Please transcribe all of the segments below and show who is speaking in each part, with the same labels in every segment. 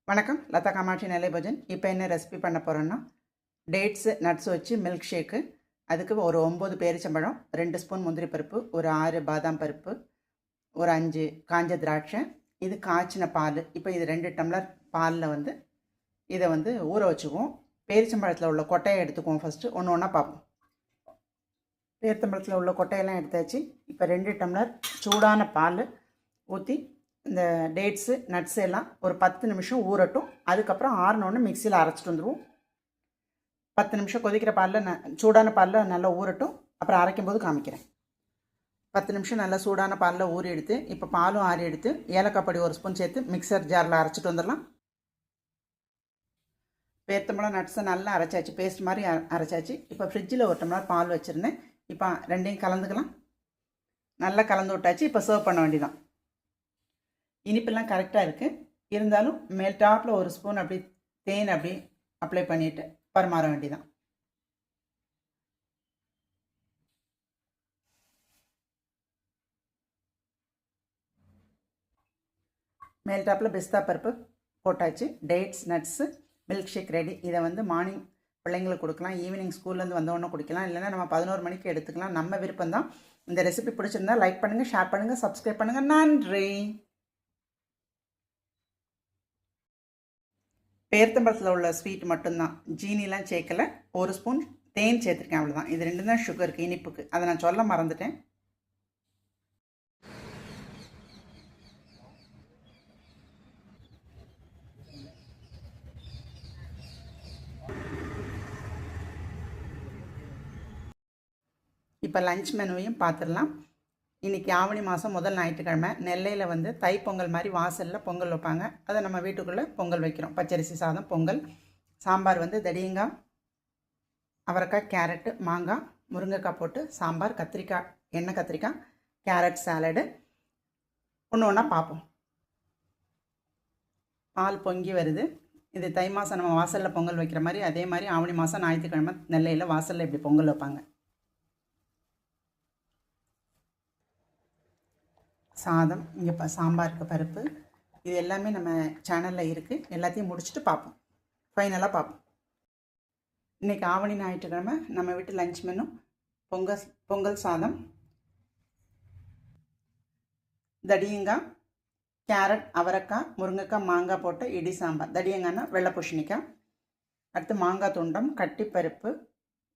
Speaker 1: வணக்கம், லதா காமாட்சி நெல்லை பஜன். இப்போ என்ன ரெசிபி பண்ண போகிறோன்னா, டேட்ஸு நட்ஸ் வச்சு மில்க் ஷேக்கு. அதுக்கு ஒரு 9 பேரிச்சம்பழம், 2 ஸ்பூன் முந்திரி பருப்பு, ஒரு 6 பாதாம் பருப்பு, ஒரு 5 காஞ்ச திராட்சை, இது காய்ச்சின பால். இப்போ இது 2 டம்ளர் பாலில் இதை ஊற வச்சுக்குவோம். பேரிச்சம்பழத்தில் உள்ள கொட்டையை எடுத்துக்குவோம். ஃபஸ்ட்டு ஒன்று ஒன்றா பார்ப்போம். பேரிச்சம்பழத்தில் உள்ள கொட்டையெல்லாம் எடுத்தாச்சு. இப்போ 2 டம்ளர் சூடான பால் ஊற்றி இந்த டேட்ஸு நட்ஸ் எல்லாம் ஒரு 10 நிமிஷம் ஊறட்டும். அதுக்கப்புறம் ஆறினோன்னு மிக்சியில் அரைச்சிட்டு வந்துடுவோம். 10 நிமிஷம் கொதிக்கிற பாலில் சூடான பாலில் நல்லா ஊறட்டும். அப்புறம் அரைக்கும் போது காமிக்கிறேன். 10 நிமிஷம் நல்லா சூடான பாலில் ஊறி எடுத்து, இப்போ பாலும் ஆறி எடுத்து ஏலக்காய் பொடி 1 ஸ்பூன் சேர்த்து மிக்சர் ஜாரில் அரைச்சிட்டு வந்துடலாம். பேரிச்சம்பழம் நட்ஸை நல்லா அரைச்சாச்சு, பேஸ்ட் மாதிரி அரைச்சாச்சு. இப்போ ஃப்ரிட்ஜில் 1 டம்ளர் பால் வச்சுருந்தேன். இப்போ ரெண்டையும் கலந்துக்கலாம். நல்லா கலந்து விட்டாச்சு. இப்போ சர்வ் பண்ண வேண்டியதான். இனிப்பெல்லாம் கரெக்டாக இருக்குது. இருந்தாலும் மேல் டாப்பில் 1 ஸ்பூன் அப்படி தேன் அப்படி அப்ளை பண்ணிவிட்டு பரிமாற வேண்டியதான். மேல் டாப்பில் பிஸ்தா பருப்பு போட்டாச்சு. Dates nuts milk shake ready. இதை மார்னிங் பிள்ளைங்களுக்கு கொடுக்கலாம், ஈவினிங் ஸ்கூல்லேருந்து வந்தோடனே குடிக்கலாம், இல்லைன்னா நம்ம 11 மணிக்கு எடுத்துக்கலாம். நம்ம விருப்பம்தான். இந்த ரெசிபி பிடிச்சிருந்தா லைக் பண்ணுங்கள், ஷேர் பண்ணுங்கள், சப்ஸ்கிரைப் பண்ணுங்கள். நன்றி. பேரிச்சம்பழத்தில் உள்ள ஸ்வீட் மட்டும்தான், ஜீனிலாம் சேர்க்கலை. 1 ஸ்பூன் தேன் சேர்த்துருக்கேன், அவ்வளோதான். இது 2 தான் சுகருக்கு, இனிப்புக்கு. அதை நான் சொல்ல மறந்துட்டேன். இப்போ லஞ்ச் மெனுவையும் பார்த்துடலாம். இன்றைக்கி ஆவணி மாதம் முதல் ஞாயிற்றுக்கிழமை. நெல்லையில் தைப்பொங்கல் மாதிரி வாசலில் பொங்கல் வைப்பாங்க. அதை நம்ம வீட்டுக்குள்ளே பொங்கல் வைக்கிறோம். பச்சரிசி சாதம் பொங்கல். சாம்பார் தடியங்காய், அவரைக்காய், கேரட்டு, மாங்காய், முருங்கைக்காய் போட்டு சாம்பார். கத்திரிக்காய், எண்ணெய் கத்திரிக்காய், கேரட் சாலடு. ஒன்று ஒன்றா பார்ப்போம். பால் பொங்கி வருது. இது தை மாதம் நம்ம வாசலில் பொங்கல் வைக்கிற மாதிரி, அதே மாதிரி ஆவணி மாதம் ஞாயிற்றுக்கிழமை நெல்லையில் வாசலில் இப்படி பொங்கல் வைப்பாங்க. சாதம், இங்கே சாம்பாருக்கு பருப்பு, இது எல்லாமே நம்ம சேனலில் இருக்குது. எல்லாத்தையும் முடிச்சுட்டு பார்ப்போம், ஃபைனலாக பார்ப்போம். இன்றைக்கி ஆவணி ஞாயிற்றுக்கிழமை நம்ம வீட்டு லஞ்ச் மெனு பொங்கல் சாதம், தடியங்காய், கேரட், அவரைக்காய், முருங்கைக்காய், மாங்காய் போட்டு இடி சாம்பார். தடியங்காய்னா வெள்ளை பூசணிக்காய். அடுத்து மாங்காய் துண்டம், கட்டிப்பருப்பு,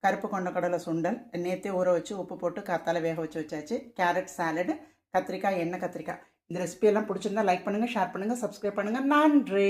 Speaker 1: கருப்பு கொண்ட கடலை சுண்டல், நேற்றே ஊற வச்சு உப்பு போட்டு காத்தால வேக வச்சாச்சு. கேரட் சாலடு, கத்திரிக்காய், எண்ணெய் கத்திரிக்காய். இந்த ரெசிபியெல்லாம் பிடிச்சிருந்தா லைக் பண்ணுங்கள், ஷேர் பண்ணுங்கள், சப்ஸ்கிரைப் பண்ணுங்கள். நன்றி.